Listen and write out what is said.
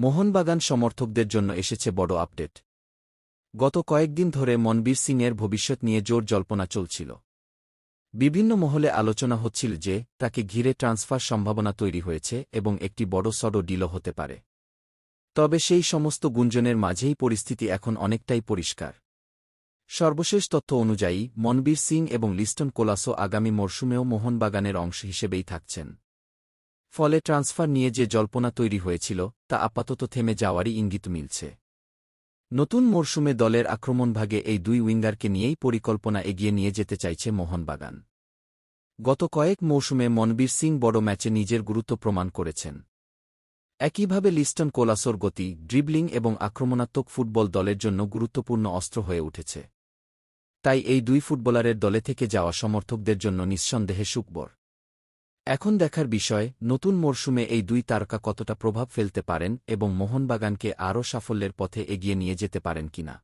মোহনবাগান সমর্থকদের জন্য এসেছে বড় আপডেট। গত কয়েকদিন ধরে মনবীর সিংয়ের ভবিষ্যৎ নিয়ে জোর জল্পনা চলছিল। বিভিন্ন মহলে আলোচনা হচ্ছিল যে তাকে ঘিরে ট্রান্সফার সম্ভাবনা তৈরি হয়েছে এবং একটি বড় সড় ডিলও হতে পারে। তবে সেই সমস্ত গুঞ্জনের মাঝেই পরিস্থিতি এখন অনেকটাই পরিষ্কার। সর্বশেষ তথ্য অনুযায়ী মনবীর সিং এবং লিস্টন কোলাসো আগামী মরশুমেও মোহনবাগানের অংশ হিসেবেই থাকছেন। ফলে ট্রান্সফার নিয়ে যে জল্পনা তৈরি হয়েছিল তা আপাতত থেমে যাওয়ারই ইঙ্গিত মিলছে। নতুন মরশুমে দলের আক্রমণভাগে এই দুই উইঙ্গারকে নিয়েই পরিকল্পনা এগিয়ে নিয়ে যেতে চাইছে মোহনবাগান। গত কয়েক মৌসুমে মনবীর সিং বড় ম্যাচে নিজের গুরুত্ব প্রমাণ করেছেন। একইভাবে লিস্টন কোলাসোর গতি, ড্রিবলিং এবং আক্রমণাত্মক ফুটবল দলের জন্য গুরুত্বপূর্ণ অস্ত্র হয়ে উঠেছে। তাই এই দুই ফুটবলারের দলে থেকে যাওয়া সমর্থকদের জন্য নিঃসন্দেহে সুখবর। এখন দেখার বিষয়, নতুন মরশুমে এই দুই তারকা কতটা প্রভাব ফেলতে পারেন এবং মোহনবাগানকে আরও সাফল্যের পথে এগিয়ে নিয়ে যেতে পারেন কিনা।